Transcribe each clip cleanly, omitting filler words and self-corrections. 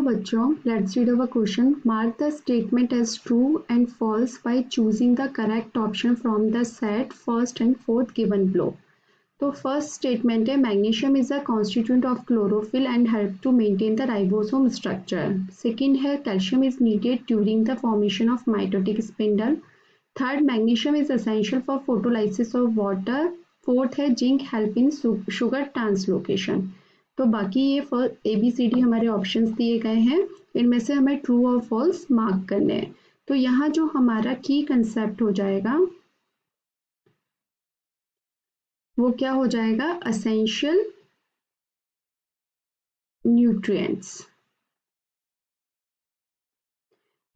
बच्चों, let's read our question. Mark the statement as true and false by choosing the correct option from the set first and fourth given below. तो first statement है magnesium is a constituent of chlorophyll and help to maintain the ribosome structure. Second है calcium is needed during the formation of mitotic spindle. Third, magnesium is essential for photolysis of water. Fourth है zinc help in sugar translocation. तो बाकी ये ABCD हमारे options दिए गए हैं, इनमें से हमें ट्रू और फॉल्स मार्क करने हैं. तो यहाँ जो हमारा की कंसेप्ट हो जाएगा वो क्या हो जाएगा, एसेंशियल न्यूट्रिएंट्स.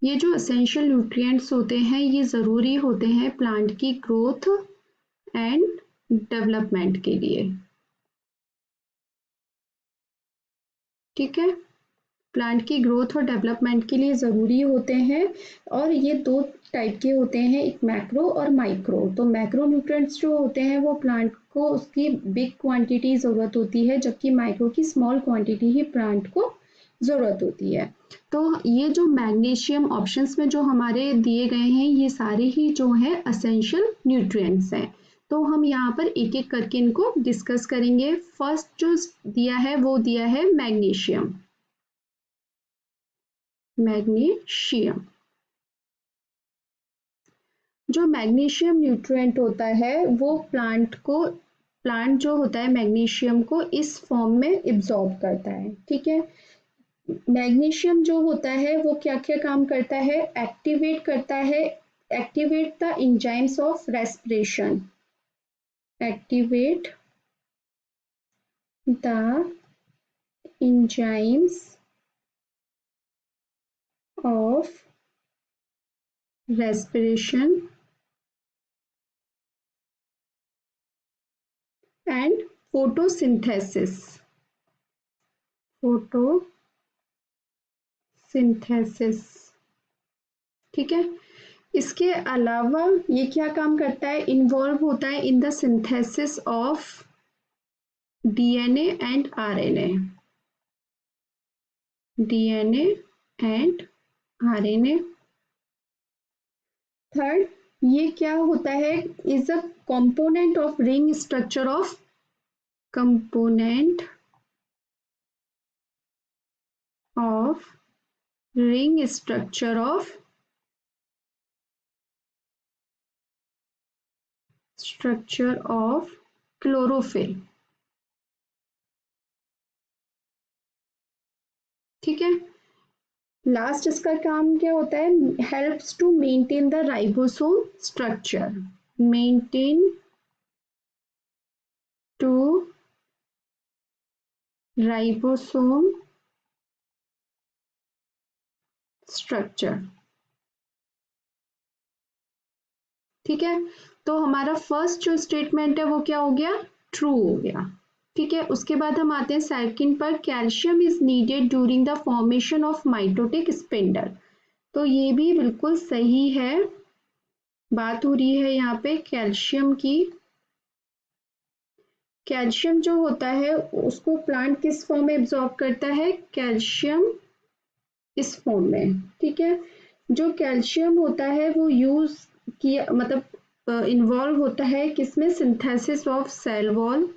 ये जो एसेंशियल न्यूट्रिएंट्स होते हैं ये ज़रूरी होते हैं प्लांट की ग्रोथ एंड डेवलपमेंट के लिए. ठीक है, प्लांट की ग्रोथ और डेवलपमेंट के लिए ज़रूरी होते हैं. और ये दो टाइप के होते हैं, एक मैक्रो और माइक्रो. तो मैक्रो न्यूट्रिएंट्स जो होते हैं वो प्लांट को उसकी बिग क्वांटिटी ज़रूरत होती है, जबकि माइक्रो की स्मॉल क्वांटिटी ही प्लांट को ज़रूरत होती है. तो ये जो मैग्नीशियम ऑप्शंस में जो हमारे दिए गए हैं ये सारे ही जो है एसेंशियल न्यूट्रिएंट्स हैं. तो हम यहाँ पर एक एक करके इनको डिस्कस करेंगे. फर्स्ट जो दिया है वो दिया है मैग्नीशियम. मैग्नीशियम जो मैग्नीशियम न्यूट्रिएंट होता है वो प्लांट जो होता है मैग्नीशियम को इस फॉर्म में एब्जॉर्ब करता है. ठीक है, मैग्नीशियम जो होता है वो क्या क्या काम करता है, एक्टिवेट करता है, activate the enzymes of respiration, activate the enzymes of respiration and photosynthesis. ठीक है, इसके अलावा ये क्या काम करता है, इन्वॉल्व होता है in the synthesis of DNA and RNA. DNA and RNA. Third, ये क्या होता है, is a component of ring structure of ring structure of chlorophyll. ठीक है, लास्ट इसका काम क्या होता है, helps to maintain the ribosome structure. Maintain to ribosome structure. ठीक है, तो हमारा फर्स्ट जो स्टेटमेंट है वो क्या हो गया, ट्रू हो गया. ठीक है, उसके बाद हम आते हैं सेकंड पर, calcium is needed during the formation of mitotic spindle. तो ये भी बिल्कुल सही है. बात हो रही है यहाँ पे कैल्शियम की. कैल्शियम जो होता है उसको प्लांट किस फॉर्म में एब्जॉर्ब करता है, कैल्शियम इस फॉर्म में. ठीक है, जो कैल्शियम होता है वो यूज किया मतलब इन्वॉल्व होता है किसमें, synthesis of cell wall,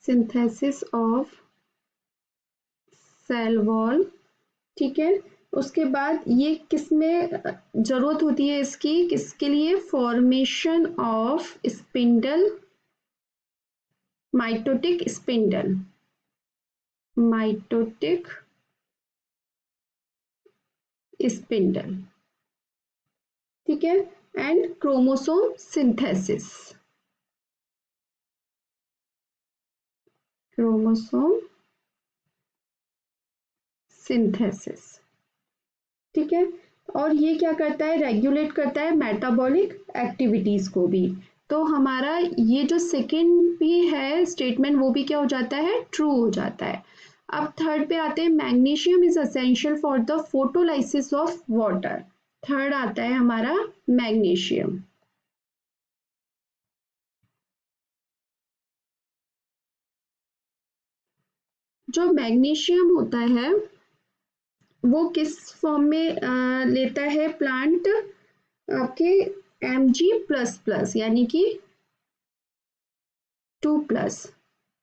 synthesis of cell wall. ठीक है, उसके बाद ये किसमें जरूरत होती है इसकी, किसके लिए, formation of spindle, mitotic spindle, mitotic spindle. ठीक है, and chromosome synthesis, chromosome synthesis. ठीक है, और ये क्या करता है, रेगुलेट करता है मेटाबॉलिक एक्टिविटीज को भी. तो हमारा ये जो सेकंड भी है स्टेटमेंट वो भी क्या हो जाता है, ट्रू हो जाता है. अब थर्ड पे आते हैं, magnesium is essential for the photolysis of water. Third आता है हमारा मैग्नीशियम. जो मैग्नीशियम होता है वो किस फॉर्म में लेता है प्लांट, आपके Mg++ यानी कि 2+।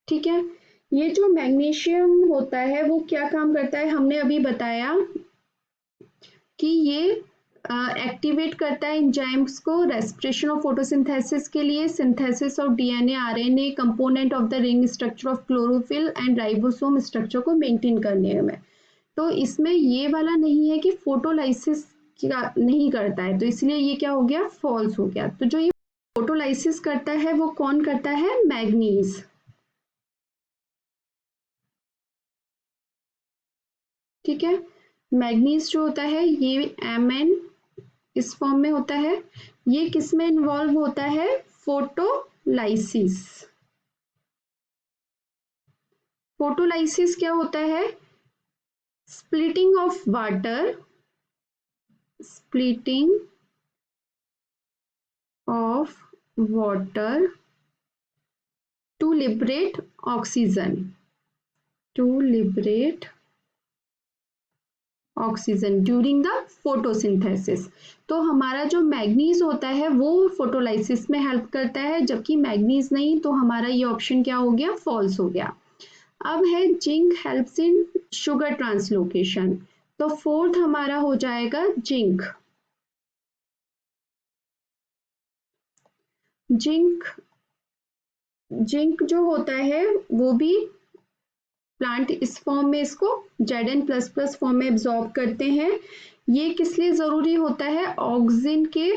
ठीक है, ये जो मैग्नीशियम होता है वो क्या काम करता है, हमने अभी बताया कि ये एक्टिवेट करता है एंजाइम्स को रेस्पिरेशन और फोटोसिंथेसिस के लिए, synthesis of DNA RNA component of the ring structure of chlorophyll and ribosome structure को मेंटेन करने में। तो इसमें ये वाला नहीं है कि फोटोलाइसिस नहीं करता है, तो इसलिए ये क्या हो गया, फॉल्स हो गया। तो जो ये फोटोलाइसिस करता है वो कौन करता है, मैग्नीज। ठीक है, मैग्नीज जो होता है ये Mn इस फॉर्म में होता है, ये किस में इन्वॉल्व होता है, फोटोलाइसिस। फोटोलाइसिस क्या होता है, splitting of water, splitting of water to liberate oxygen, to liberate oxygen during the photosynthesis. तो हमारा जो मैग्नीज होता है वो फोटोलाइसिस में हेल्प करता है, जबकि मैग्नीज नहीं, तो हमारा ये ऑप्शन क्या हो गया, फॉल्स हो गया। अब है zinc helps in sugar translocation, तो फोर्थ हमारा हो जाएगा जिंक। जिंक जो होता है वो भी प्लांट इस फॉर्म में इसको Zn++ फॉर्म में एब्जॉर्ब करते हैं। ये किस लिए जरूरी होता है, ऑक्सिन के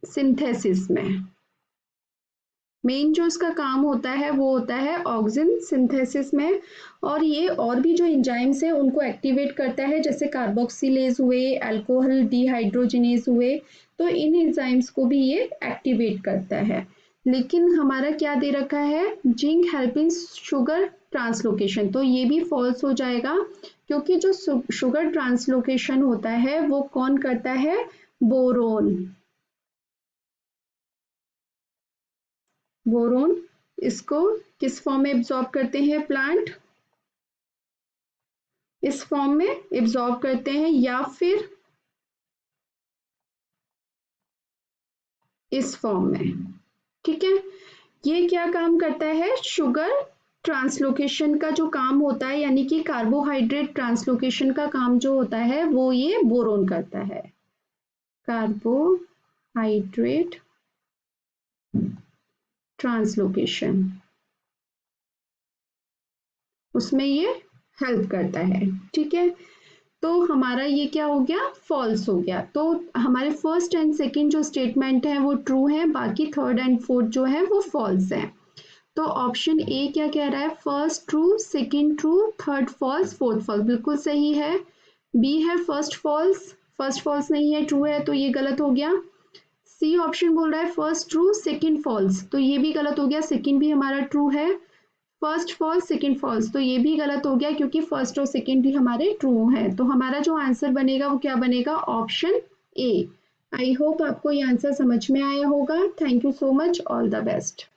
सिंथेसिस में। मेन जो इसका काम होता है वो होता है ऑक्सिन सिंथेसिस में, और ये और भी जो एंजाइम्स है उनको एक्टिवेट करता है, जैसे कार्बोक्सिलेज हुए, अल्कोहल डिहाइड्रोजिनेज हुए, तो इन एंजाइम्स को भी ये एक्टिवेट करता है। लेकिन हमारा क्या दे रखा है, zinc help in sugar translocation, तो ये भी फॉल्स हो जाएगा, क्योंकि जो शुगर ट्रांसलोकेशन होता है वो कौन करता है, बोरोन। बोरोन इसको किस फॉर्म में एब्जॉर्ब करते हैं प्लांट, इस फॉर्म में एब्जॉर्ब करते हैं, या फिर इस फॉर्म में। ठीक है, ये क्या काम करता है, शुगर ट्रांसलोकेशन का जो काम होता है, यानी कि कार्बोहाइड्रेट ट्रांसलोकेशन का काम जो होता है वो ये बोरोन करता है। कार्बोहाइड्रेट ट्रांसलोकेशन, उसमें ये हेल्प करता है। ठीक है, तो हमारा ये क्या हो गया, फॉल्स हो गया। तो हमारे फर्स्ट एंड सेकंड जो स्टेटमेंट है वो ट्रू है, बाकी थर्ड एंड फोर्थ जो है वो फॉल्स है। तो ऑप्शन ए क्या कह रहा है, first true, second true, third false, fourth false, बिल्कुल सही है। बी है फर्स्ट फॉल्स, फर्स्ट फॉल्स नहीं है, ट्रू है, तो ये गलत हो गया। सी ऑप्शन बोल रहा है फर्स्ट ट्रू सेकंड फॉल्स, तो ये भी गलत हो गया, सेकंड भी हमारा ट्रू है। फर्स्ट फॉल्स सेकंड फॉल्स, तो ये भी गलत हो गया, क्योंकि फर्स्ट और सेकंड भी हमारे ट्रू हैं। तो हमारा जो आंसर बनेगा वो क्या बनेगा, ऑप्शन ए। आई होप आपको ये आंसर समझ में आया होगा। Thank you so much, all the best.